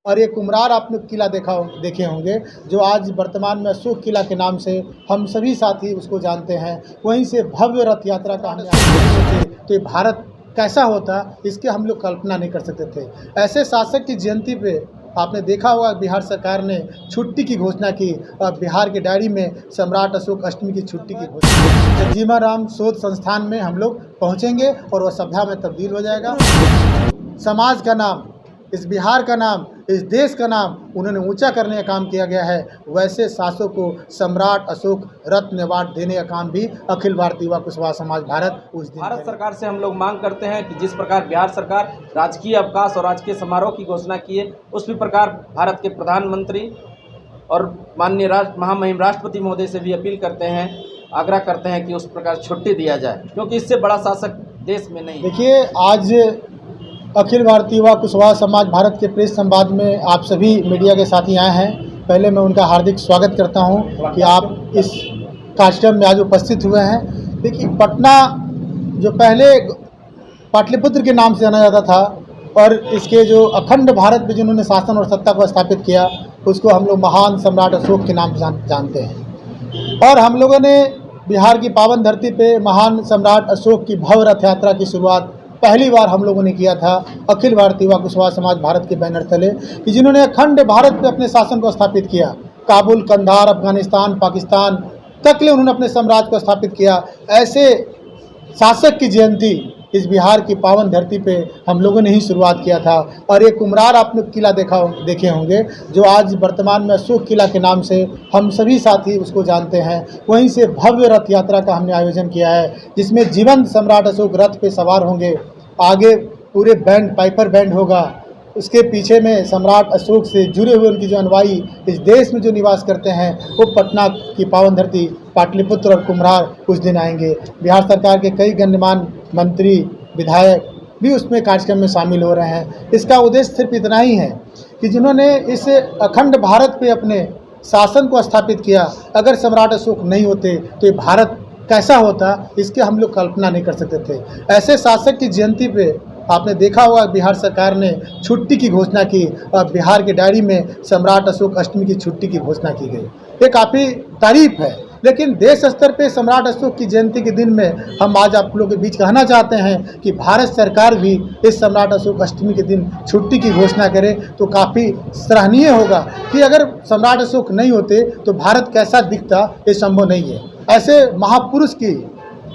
और ये कुम्हरार आपने किला देखे होंगे, जो आज वर्तमान में अशोक किला के नाम से हम सभी साथी उसको जानते हैं। वहीं से भव्य रथ यात्रा का हमने सोचे तो ये भारत कैसा होता, इसके हम लोग कल्पना नहीं कर सकते थे। ऐसे शासक की जयंती पे आपने देखा होगा बिहार सरकार ने छुट्टी की घोषणा की और बिहार के डायरी में सम्राट अशोक अष्टमी की छुट्टी की घोषणा की। जगजीवन राम शोध संस्थान में हम लोग पहुँचेंगे और वह सभ्यता में तब्दील हो जाएगा। समाज का नाम, इस बिहार का नाम, इस देश का नाम उन्होंने ऊंचा करने का काम किया गया है। वैसे शासक को सम्राट अशोक रत्न अवार्ड देने का काम भी अखिल भारतीय युवा कुशवाहा समाज भारत उस दिन भारत सरकार से हम लोग मांग करते हैं कि जिस प्रकार बिहार सरकार राजकीय अवकाश और राजकीय समारोह की घोषणा की है, उसी प्रकार भारत के प्रधानमंत्री और माननीय महामहिम राष्ट्रपति महोदय से भी अपील करते हैं, आग्रह करते हैं कि उस प्रकार छुट्टी दिया जाए, क्योंकि इससे बड़ा शासक देश में नहीं। देखिए, आज अखिल भारतीय युवा कुशवाहा समाज भारत के प्रेस संवाद में आप सभी मीडिया के साथी आए हैं। पहले मैं उनका हार्दिक स्वागत करता हूं कि आप इस कार्यक्रम में आज उपस्थित हुए हैं। देखिए, पटना जो पहले पाटलिपुत्र के नाम से जाना जाता था और इसके जो अखंड भारत में जिन्होंने शासन और सत्ता को स्थापित किया, उसको हम लोग महान सम्राट अशोक के नाम से जानते हैं। और हम लोगों ने बिहार की पावन धरती पे महान सम्राट अशोक की भव्य रथ यात्रा की शुरुआत पहली बार हम लोगों ने किया था अखिल भारतीय युवा कुशवाहा समाज भारत के बैनर तले, कि जिन्होंने अखंड भारत पे अपने शासन को स्थापित किया। काबुल, कंधार, अफगानिस्तान, पाकिस्तान तक ले उन्होंने अपने साम्राज्य को स्थापित किया। ऐसे शासक की जयंती इस बिहार की पावन धरती पे हम लोगों ने ही शुरुआत किया था। और ये कुम्हरार आपने किला देखे होंगे, जो आज वर्तमान में अशोक किला के नाम से हम सभी साथी उसको जानते हैं। वहीं से भव्य रथ यात्रा का हमने आयोजन किया है, जिसमें जीवंत सम्राट अशोक रथ पे सवार होंगे। आगे पूरे बैंड, पाइपर बैंड होगा, उसके पीछे में सम्राट अशोक से जुड़े हुए उनकी जो अनुयायी इस देश में जो निवास करते हैं, वो पटना की पावन धरती पाटलिपुत्र और कुम्हरार उस दिन आएंगे। बिहार सरकार के कई गण्यमान्य मंत्री, विधायक भी उसमें कार्यक्रम में शामिल हो रहे हैं। इसका उद्देश्य सिर्फ इतना ही है कि जिन्होंने इस अखंड भारत पे अपने शासन को स्थापित किया, अगर सम्राट अशोक नहीं होते तो ये भारत कैसा होता, इसके हम लोग कल्पना नहीं कर सकते थे। ऐसे शासक की जयंती पे आपने देखा होगा बिहार सरकार ने छुट्टी की घोषणा की और बिहार के डायरी में सम्राट अशोक अष्टमी की छुट्टी की घोषणा की गई। ये काफ़ी तारीफ है। लेकिन देश स्तर पे सम्राट अशोक की जयंती के दिन में हम आज आप लोगों के बीच कहना चाहते हैं कि भारत सरकार भी इस सम्राट अशोक अष्टमी के दिन छुट्टी की घोषणा करे तो काफ़ी सराहनीय होगा। कि अगर सम्राट अशोक नहीं होते तो भारत कैसा दिखता, ये संभव नहीं है। ऐसे महापुरुष की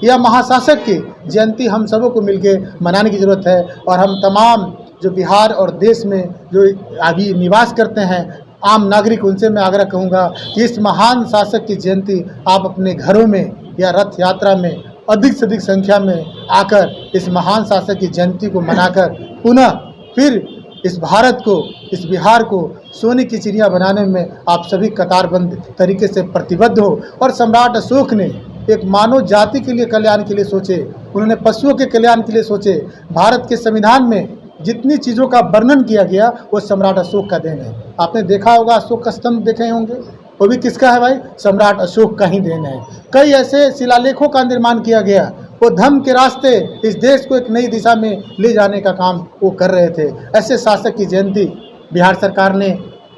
या महाशासक की जयंती हम सबों को मिलकर मनाने की ज़रूरत है। और हम तमाम जो बिहार और देश में जो अभी निवास करते हैं आम नागरिक, उनसे मैं आग्रह कहूँगा कि इस महान शासक की जयंती आप अपने घरों में या रथ यात्रा में अधिक से अधिक संख्या में आकर इस महान शासक की जयंती को मनाकर पुनः फिर इस भारत को, इस बिहार को सोने की चिड़िया बनाने में आप सभी कतारबंद तरीके से प्रतिबद्ध हो। और सम्राट अशोक ने एक मानव जाति के लिए कल्याण के लिए सोचे, उन्होंने पशुओं के कल्याण के लिए सोचे। भारत के संविधान में जितनी चीज़ों का वर्णन किया गया वो सम्राट अशोक का देन है। आपने देखा होगा अशोक का स्तंभ देखे होंगे, वो भी किसका है भाई? सम्राट अशोक का ही देन है। कई ऐसे शिलालेखों का निर्माण किया गया, वो धर्म के रास्ते इस देश को एक नई दिशा में ले जाने का काम वो कर रहे थे। ऐसे शासक की जयंती बिहार सरकार ने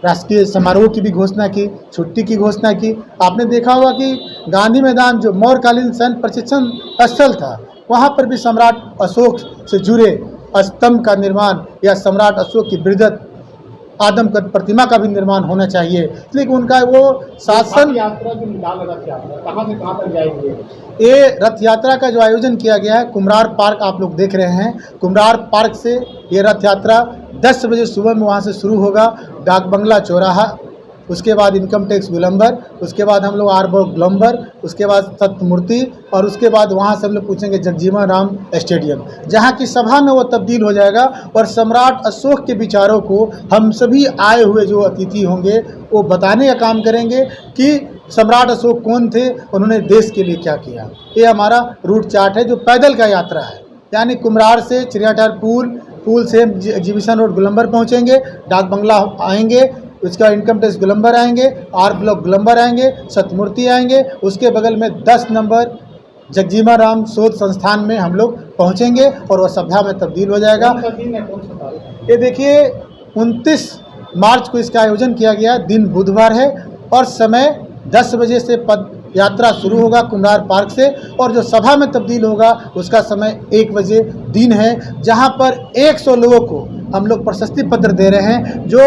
राष्ट्रीय समारोह की भी घोषणा की, छुट्टी की घोषणा की। आपने देखा होगा कि गांधी मैदान जो मौर्यकालीन सैन्य प्रशिक्षण स्थल था, वहाँ पर भी सम्राट अशोक से जुड़े स्तंभ का निर्माण या सम्राट अशोक की बृहद आदमकद प्रतिमा का भी निर्माण होना चाहिए। लेकिन उनका वो शासन यात्रा की कहाँ से कहाँ तक जाएगी। ये रथ यात्रा का जो आयोजन किया गया है, कुम्हरार पार्क आप लोग देख रहे हैं। कुम्हरार पार्क से ये रथ यात्रा 10 बजे सुबह में वहाँ से शुरू होगा। डाक बंगला चौराहा, उसके बाद इनकम टैक्स गोलंबर, उसके बाद हम लोग आरबोर गोलंबर, उसके बाद सत्यमूर्ति, और उसके बाद वहाँ से हम लोग पूछेंगे जगजीवन राम स्टेडियम, जहाँ की सभा में वो तब्दील हो जाएगा। और सम्राट अशोक के विचारों को हम सभी आए हुए जो अतिथि होंगे वो बताने का काम करेंगे कि सम्राट अशोक कौन थे, उन्होंने देश के लिए क्या किया। ये हमारा रूट चार्ट है जो पैदल का यात्रा है। यानी कुम्हरार से चिड़ियाघर पुल से एग्जीबिशन रोड गोलंबर पहुँचेंगे, डाक बंगला आएंगे, उसका इनकम टैक्स गोलंबर आएंगे, आर ब्लॉक गोलंबर आएंगे, सत्यमूर्ति आएंगे, उसके बगल में 10 नंबर जगजीवन राम शोध संस्थान में हम लोग पहुंचेंगे और वह सभ्यता में तब्दील हो जाएगा। ये देखिए 29 मार्च को इसका आयोजन किया गया। दिन बुधवार है और समय 10 बजे से पद यात्रा शुरू होगा कुम्हार पार्क से, और जो सभा में तब्दील होगा उसका समय 1 बजे दिन है, जहां पर 100 लोगों को हम लोग प्रशस्ति पत्र दे रहे हैं, जो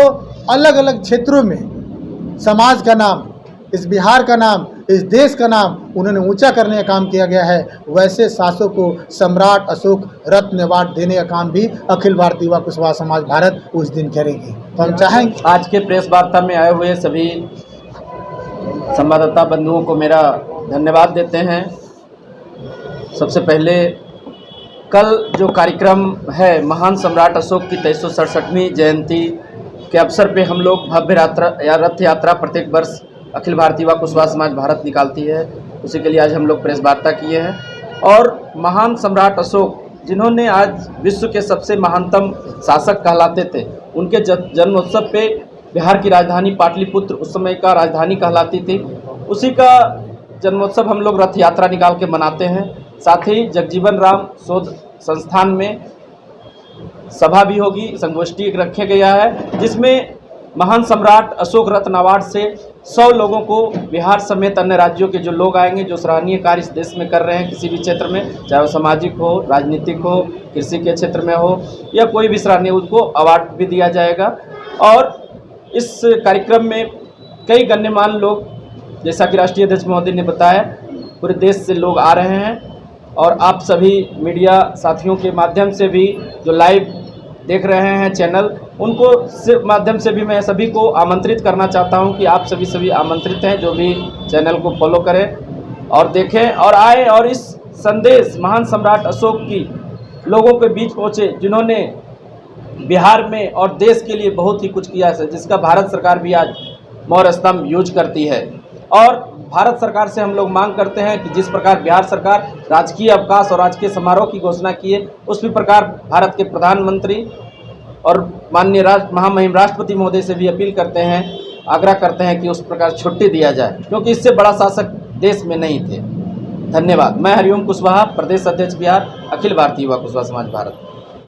अलग अलग क्षेत्रों में समाज का नाम, इस बिहार का नाम, इस देश का नाम उन्होंने ऊंचा करने का काम किया गया है। वैसे शासकों को सम्राट अशोक रत्न अवार्ड देने का काम भी अखिल भारतीय युवा कुशवाहा समाज भारत उस दिन करेगी। तो हम चाहेंगे आज के प्रेस वार्ता में आए हुए सभी संवाददाता बंधुओं को मेरा धन्यवाद देते हैं। सबसे पहले कल जो कार्यक्रम है महान सम्राट अशोक की 367वीं जयंती के अवसर पे हम लोग भव्य रथ यात्रा प्रत्येक वर्ष अखिल भारतीय युवा कुशवाहा समाज भारत निकालती है, उसी के लिए आज हम लोग प्रेस वार्ता किए हैं। और महान सम्राट अशोक जिन्होंने आज विश्व के सबसे महानतम शासक कहलाते थे, उनके जन्मोत्सव पे बिहार की राजधानी पाटलिपुत्र उस समय का राजधानी कहलाती थी, उसी का जन्मोत्सव हम लोग रथ यात्रा निकाल के मनाते हैं। साथ ही जगजीवन राम शोध संस्थान में सभा भी होगी, संगोष्ठी रखे गया है, जिसमें महान सम्राट अशोक रत्न अवार्ड से 100 लोगों को बिहार समेत अन्य राज्यों के जो लोग आएंगे, जो सराहनीय कार्य इस देश में कर रहे हैं किसी भी क्षेत्र में, चाहे वो सामाजिक हो, राजनीतिक हो, कृषि के क्षेत्र में हो या कोई भी सराहनीय, उनको अवार्ड भी दिया जाएगा। और इस कार्यक्रम में कई गण्यमान्य लोग, जैसा कि राष्ट्रीय अध्यक्ष महोदय ने बताया, पूरे देश से लोग आ रहे हैं। और आप सभी मीडिया साथियों के माध्यम से भी जो लाइव देख रहे हैं चैनल, उनको माध्यम से भी मैं सभी को आमंत्रित करना चाहता हूं कि आप सभी आमंत्रित हैं, जो भी चैनल को फॉलो करें और देखें और आए और इस संदेश महान सम्राट अशोक की लोगों के बीच पहुंचे, जिन्होंने बिहार में और देश के लिए बहुत ही कुछ किया है, जिसका भारत सरकार भी आज मौर्य स्तंभ यूज करती है। और भारत सरकार से हम लोग मांग करते हैं कि जिस प्रकार बिहार सरकार राजकीय अवकाश और राजकीय समारोह की घोषणा की है, उसी प्रकार भारत के प्रधानमंत्री और माननीय महामहिम राष्ट्रपति महोदय से भी अपील करते हैं, आग्रह करते हैं कि उस प्रकार छुट्टी दिया जाए, क्योंकि इससे बड़ा शासक देश में नहीं थे। धन्यवाद। मैं हरिओम कुशवाहा, प्रदेश अध्यक्ष बिहार, अखिल भारतीय युवा कुशवाहा समाज भारत।